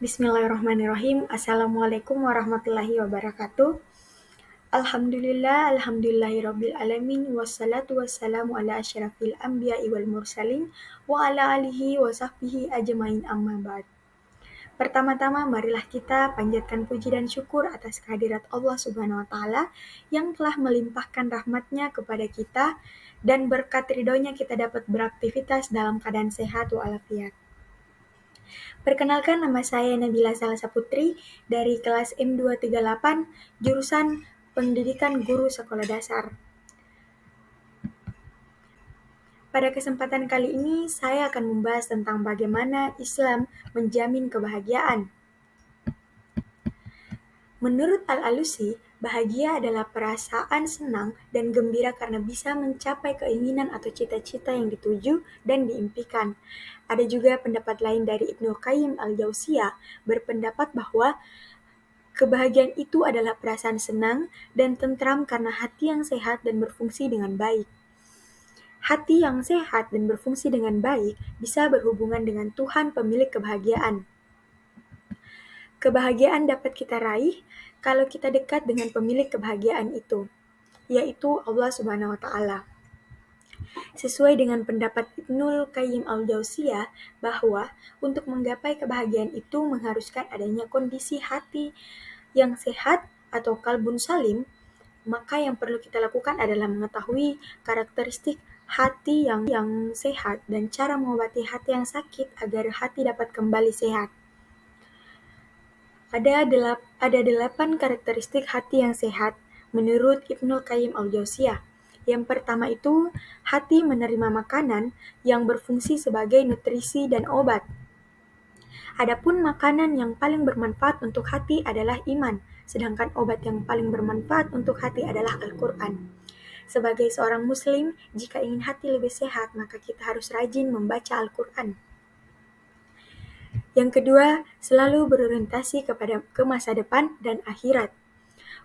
Bismillahirrahmanirrahim. Assalamualaikum warahmatullahi wabarakatuh. Alhamdulillahirabbil alamin wassalatu wassalamu ala asyrafil anbiya'i wal mursalin wa ala alihi wa sahbihi ajmain amma ba'd. Pertama-tama marilah kita panjatkan puji dan syukur atas kehadirat Allah Subhanahu wa taala yang telah melimpahkan rahmatnya kepada kita dan berkat ridhonya kita dapat beraktivitas dalam keadaan sehat walafiat. Perkenalkan, nama saya Nabila Salsa Putri dari kelas M238, jurusan Pendidikan Guru Sekolah Dasar. Pada kesempatan kali ini, saya akan membahas tentang bagaimana Islam menjamin kebahagiaan. Menurut Al-Alusi, bahagia adalah perasaan senang dan gembira karena bisa mencapai keinginan atau cita-cita yang dituju dan diimpikan. Ada juga pendapat lain dari Ibnu Qayyim al-Jauziyah berpendapat bahwa kebahagiaan itu adalah perasaan senang dan tentram karena hati yang sehat dan berfungsi dengan baik. Hati yang sehat dan berfungsi dengan baik bisa berhubungan dengan Tuhan pemilik kebahagiaan. Kebahagiaan dapat kita raih kalau kita dekat dengan pemilik kebahagiaan itu, yaitu Allah Subhanahu wa taala. Sesuai dengan pendapat Ibnu Qayyim al-Jauziyah bahwa untuk menggapai kebahagiaan itu mengharuskan adanya kondisi hati yang sehat atau qalbun salim, maka yang perlu kita lakukan adalah mengetahui karakteristik hati yang sehat dan cara mengobati hati yang sakit agar hati dapat kembali sehat. Ada 8 karakteristik hati yang sehat menurut Ibnu Qayyim al-Jauziyah. Yang pertama itu, hati menerima makanan yang berfungsi sebagai nutrisi dan obat. Adapun makanan yang paling bermanfaat untuk hati adalah iman, sedangkan obat yang paling bermanfaat untuk hati adalah Al-Quran. Sebagai seorang muslim, jika ingin hati lebih sehat, maka kita harus rajin membaca Al-Quran. Yang kedua, selalu berorientasi ke masa depan dan akhirat.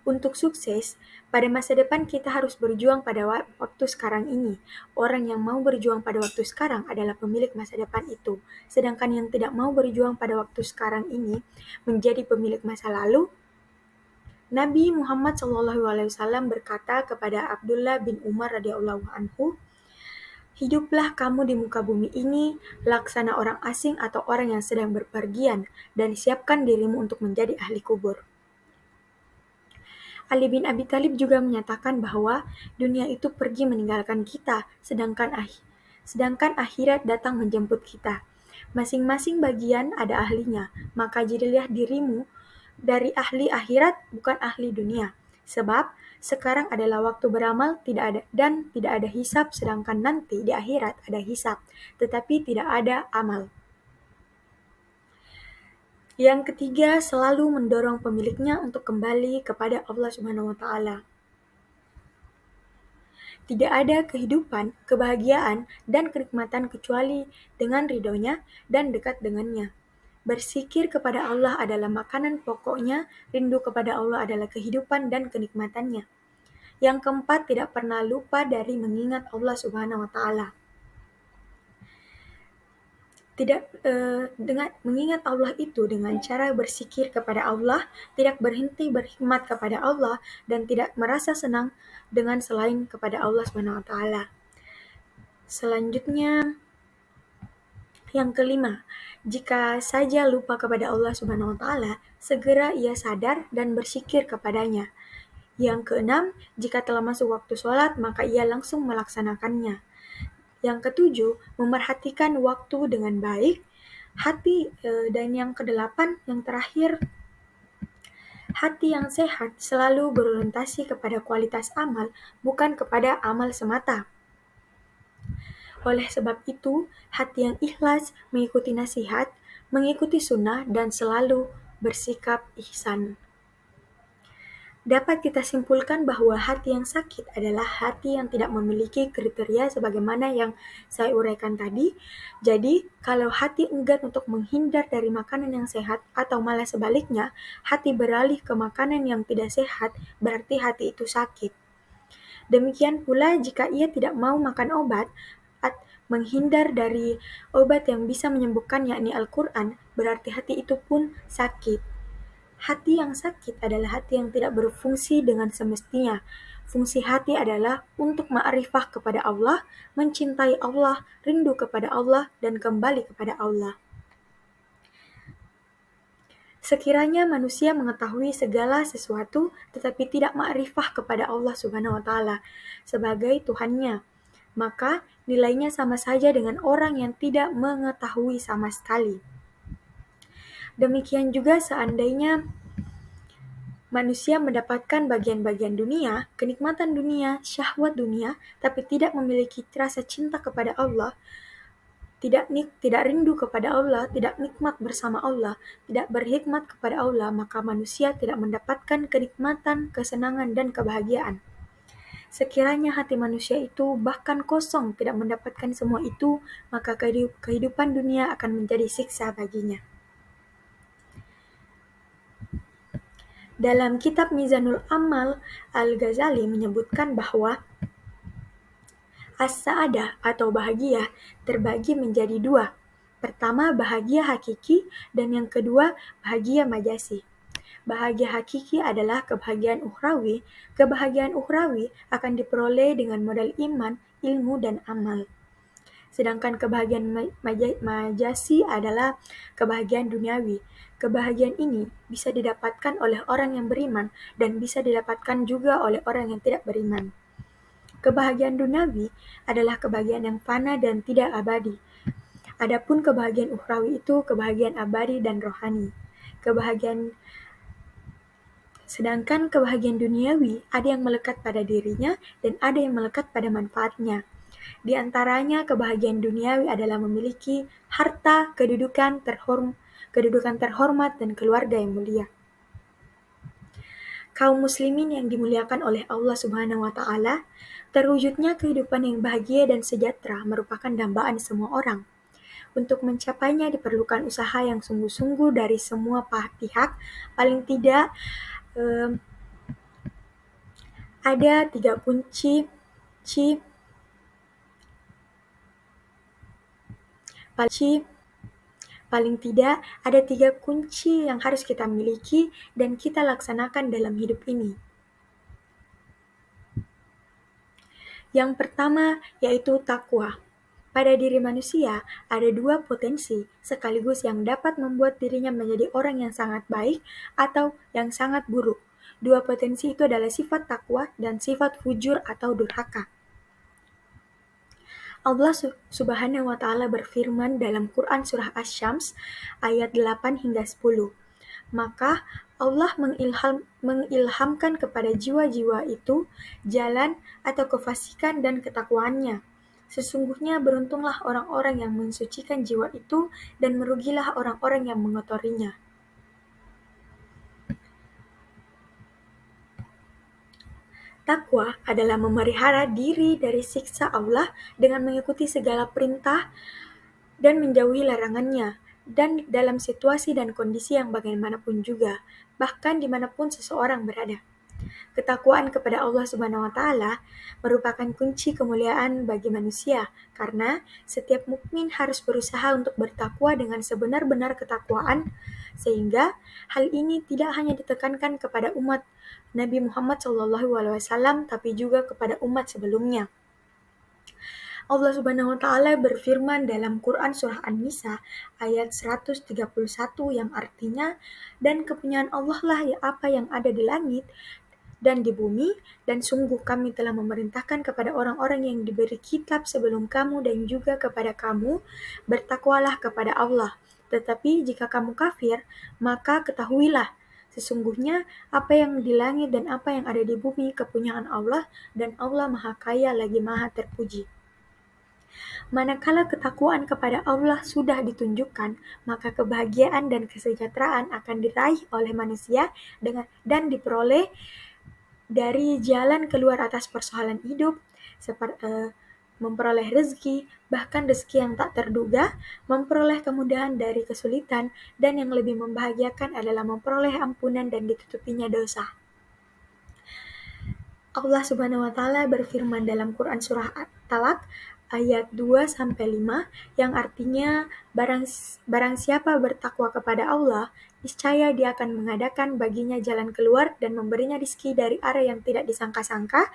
Untuk sukses, pada masa depan kita harus berjuang pada waktu sekarang ini. Orang yang mau berjuang pada waktu sekarang adalah pemilik masa depan itu. Sedangkan yang tidak mau berjuang pada waktu sekarang ini menjadi pemilik masa lalu. Nabi Muhammad SAW berkata kepada Abdullah bin Umar radhiyallahu anhu, "Hiduplah kamu di muka bumi ini laksana orang asing atau orang yang sedang berpergian dan siapkan dirimu untuk menjadi ahli kubur." Ali bin Abi Thalib juga menyatakan bahwa dunia itu pergi meninggalkan kita, sedangkan akhirat datang menjemput kita. Masing-masing bagian ada ahlinya, maka jadilah dirimu dari ahli akhirat bukan ahli dunia. Sebab sekarang adalah waktu beramal tidak ada hisab, sedangkan nanti di akhirat ada hisab, tetapi tidak ada amal. Yang ketiga, selalu mendorong pemiliknya untuk kembali kepada Allah Subhanahu wa taala. Tidak ada kehidupan, kebahagiaan, dan kenikmatan kecuali dengan ridhonya dan dekat dengannya. Berzikir kepada Allah adalah makanan pokoknya, rindu kepada Allah adalah kehidupan dan kenikmatannya. Yang keempat, tidak pernah lupa dari mengingat Allah Subhanahu wa taala. Dengan mengingat Allah itu dengan cara berzikir kepada Allah, tidak berhenti berkhidmat kepada Allah, dan tidak merasa senang dengan selain kepada Allah Subhanahu wa taala. Selanjutnya, yang kelima, jika saja lupa kepada Allah Subhanahu wa taala, segera ia sadar dan berzikir kepadanya. Yang keenam, jika telah masuk waktu sholat, maka ia langsung melaksanakannya. Yang ketujuh, memerhatikan waktu dengan baik. Dan yang kedelapan, yang terakhir, hati yang sehat selalu berorientasi kepada kualitas amal, bukan kepada amal semata. Oleh sebab itu, hati yang ikhlas mengikuti nasihat, mengikuti sunnah, dan selalu bersikap ihsan. Dapat kita simpulkan bahwa hati yang sakit adalah hati yang tidak memiliki kriteria sebagaimana yang saya uraikan tadi. Jadi, kalau hati enggan untuk menghindar dari makanan yang sehat atau malah sebaliknya, hati beralih ke makanan yang tidak sehat, berarti hati itu sakit. Demikian pula jika ia tidak mau makan obat, menghindar dari obat yang bisa menyembuhkan yakni Al-Quran, berarti hati itu pun sakit. Hati yang sakit adalah hati yang tidak berfungsi dengan semestinya. Fungsi hati adalah untuk ma'rifah kepada Allah, mencintai Allah, rindu kepada Allah, dan kembali kepada Allah. Sekiranya manusia mengetahui segala sesuatu tetapi tidak ma'rifah kepada Allah Subhanahu wa taala sebagai Tuhannya, maka nilainya sama saja dengan orang yang tidak mengetahui sama sekali. Demikian juga seandainya manusia mendapatkan bagian-bagian dunia, kenikmatan dunia, syahwat dunia, tapi tidak memiliki rasa cinta kepada Allah, tidak rindu kepada Allah, tidak nikmat bersama Allah, tidak berhikmat kepada Allah, maka manusia tidak mendapatkan kenikmatan, kesenangan, dan kebahagiaan. Sekiranya hati manusia itu bahkan kosong, tidak mendapatkan semua itu, maka kehidupan dunia akan menjadi siksa baginya. Dalam kitab Mizanul Amal, Al-Ghazali menyebutkan bahwa as-sa'adah atau bahagia terbagi menjadi dua. Pertama, bahagia hakiki, dan yang kedua, bahagia majasi. Bahagia hakiki adalah kebahagiaan ukhrawi. Kebahagiaan ukhrawi akan diperoleh dengan modal iman, ilmu, dan amal. Sedangkan kebahagiaan majasi adalah kebahagiaan duniawi. Kebahagiaan ini bisa didapatkan oleh orang yang beriman dan bisa didapatkan juga oleh orang yang tidak beriman. Kebahagiaan duniawi adalah kebahagiaan yang fana dan tidak abadi. Adapun kebahagiaan ukhrawi itu kebahagiaan abadi dan rohani. Sedangkan kebahagiaan duniawi ada yang melekat pada dirinya dan ada yang melekat pada manfaatnya. Di antaranya kebahagiaan duniawi adalah memiliki harta, kedudukan terhormat dan keluarga yang mulia. Kaum muslimin yang dimuliakan oleh Allah Subhanahu wa taala, terwujudnya kehidupan yang bahagia dan sejahtera merupakan dambaan semua orang. Untuk mencapainya diperlukan usaha yang sungguh-sungguh dari semua pihak. Paling tidak ada tiga kunci Paling tidak, ada 3 kunci yang harus kita miliki dan kita laksanakan dalam hidup ini. Yang pertama, yaitu takwa. Pada diri manusia, ada 2 potensi sekaligus yang dapat membuat dirinya menjadi orang yang sangat baik atau yang sangat buruk. 2 potensi itu adalah sifat takwa dan sifat fujur atau durhaka. Allah Subhanahu wa taala berfirman dalam Quran surah Asy-Syams ayat 8 hingga 10. Maka Allah mengilhamkan kepada jiwa-jiwa itu jalan atau kefasikan dan ketakwaannya. Sesungguhnya beruntunglah orang-orang yang mensucikan jiwa itu dan merugilah orang-orang yang mengotorinya. Takwa adalah memelihara diri dari siksa Allah dengan mengikuti segala perintah dan menjauhi larangannya, dan dalam situasi dan kondisi yang bagaimanapun juga, bahkan dimanapun seseorang berada. Ketakwaan kepada Allah Subhanahu wa taala merupakan kunci kemuliaan bagi manusia, karena setiap mukmin harus berusaha untuk bertakwa dengan sebenar-benar ketakwaan, sehingga hal ini tidak hanya ditekankan kepada umat Nabi Muhammad SAW, tapi juga kepada umat sebelumnya. Allah Subhanahu wa taala berfirman dalam Quran surah An-Nisa ayat 131 yang artinya, dan kepunyaan Allah lah apa yang ada di langit dan di bumi, dan sungguh kami telah memerintahkan kepada orang-orang yang diberi kitab sebelum kamu dan juga kepada kamu, bertakwalah kepada Allah. Tetapi jika kamu kafir, maka ketahuilah, sesungguhnya apa yang di langit dan apa yang ada di bumi kepunyaan Allah, dan Allah Maha Kaya lagi Maha Terpuji. Manakala ketakwaan kepada Allah sudah ditunjukkan, maka kebahagiaan dan kesejahteraan akan diraih oleh manusia dan diperoleh dari jalan keluar atas persoalan hidup, seperti memperoleh rezeki, bahkan rezeki yang tak terduga, memperoleh kemudahan dari kesulitan, dan yang lebih membahagiakan adalah memperoleh ampunan dan ditutupinya dosa. Allah Subhanahu wa taala berfirman dalam Quran surah At-Talaq ayat 2-5 yang artinya barang siapa bertakwa kepada Allah, niscaya Dia akan mengadakan baginya jalan keluar dan memberinya rizki dari arah yang tidak disangka-sangka,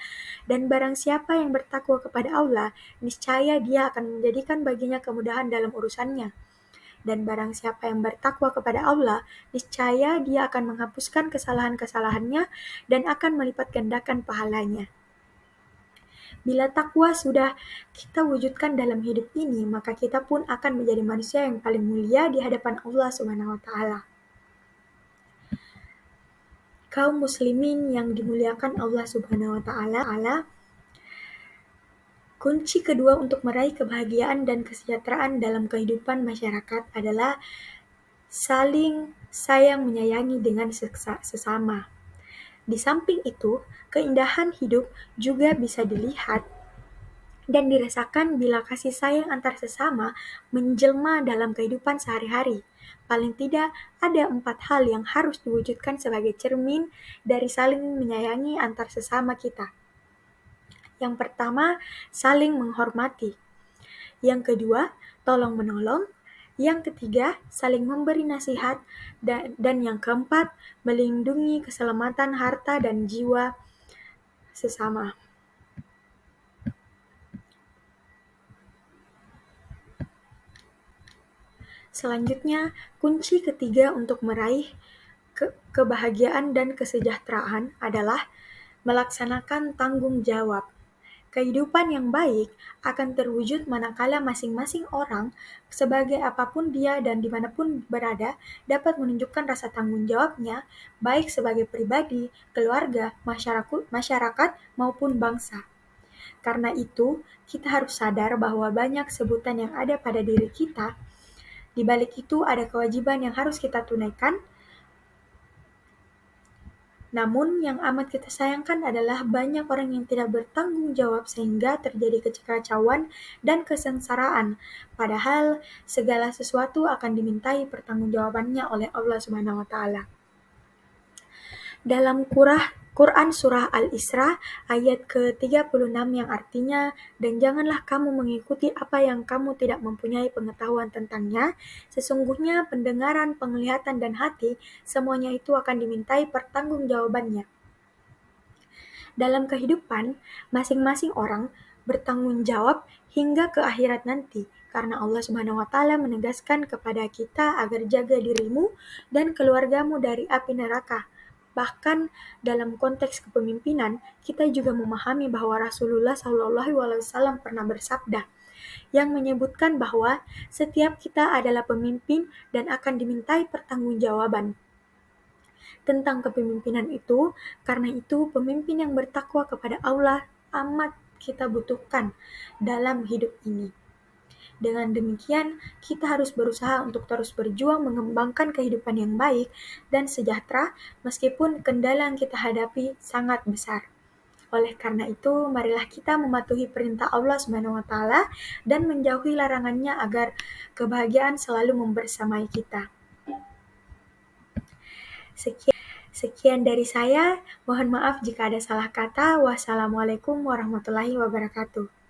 dan barang siapa yang bertakwa kepada Allah, niscaya Dia akan menjadikan baginya kemudahan dalam urusannya. Dan barang siapa yang bertakwa kepada Allah, niscaya Dia akan menghapuskan kesalahan-kesalahannya dan akan melipat gandakan pahalanya. Bila takwa sudah kita wujudkan dalam hidup ini, maka kita pun akan menjadi manusia yang paling mulia di hadapan Allah Subhanahu wa taala. Kaum muslimin yang dimuliakan Allah Subhanahu wa taala, kunci kedua untuk meraih kebahagiaan dan kesejahteraan dalam kehidupan masyarakat adalah saling sayang menyayangi dengan sesama. Di samping itu, keindahan hidup juga bisa dilihat dan dirasakan bila kasih sayang antar sesama menjelma dalam kehidupan sehari-hari. Paling tidak, ada 4 hal yang harus diwujudkan sebagai cermin dari saling menyayangi antar sesama kita. Yang pertama, saling menghormati. Yang kedua, tolong-menolong. Yang ketiga, saling memberi nasihat. Dan yang keempat, melindungi keselamatan harta dan jiwa sesama. Selanjutnya, kunci ketiga untuk meraih kebahagiaan dan kesejahteraan adalah melaksanakan tanggung jawab. Kehidupan yang baik akan terwujud manakala masing-masing orang, sebagai apapun dia dan dimanapun berada, dapat menunjukkan rasa tanggung jawabnya, baik sebagai pribadi, keluarga, masyarakat, maupun bangsa. Karena itu, kita harus sadar bahwa banyak sebutan yang ada pada diri kita. Di balik itu ada kewajiban yang harus kita tunaikan. Namun yang amat kita sayangkan adalah banyak orang yang tidak bertanggung jawab sehingga terjadi kekacauan dan kesengsaraan. Padahal segala sesuatu akan dimintai pertanggungjawabannya oleh Allah Subhanahu wa taala. Dalam Quran Surah Al-Isra ayat ke-36 yang artinya, dan janganlah kamu mengikuti apa yang kamu tidak mempunyai pengetahuan tentangnya, sesungguhnya pendengaran, penglihatan, dan hati, semuanya itu akan dimintai pertanggungjawabannya. Dalam kehidupan, masing-masing orang bertanggung jawab hingga ke akhirat nanti, karena Allah Subhanahu wa taala menegaskan kepada kita agar jaga dirimu dan keluargamu dari api neraka. Bahkan dalam konteks kepemimpinan, kita juga memahami bahwa Rasulullah SAW pernah bersabda yang menyebutkan bahwa setiap kita adalah pemimpin dan akan dimintai pertanggungjawaban tentang kepemimpinan itu. Karena itu, pemimpin yang bertakwa kepada Allah amat kita butuhkan dalam hidup ini. Dengan demikian, kita harus berusaha untuk terus berjuang mengembangkan kehidupan yang baik dan sejahtera meskipun kendala yang kita hadapi sangat besar. Oleh karena itu, marilah kita mematuhi perintah Allah Subhanahu wa taala dan menjauhi larangannya agar kebahagiaan selalu membersamai kita. Sekian dari saya. Mohon maaf jika ada salah kata. Wassalamualaikum warahmatullahi wabarakatuh.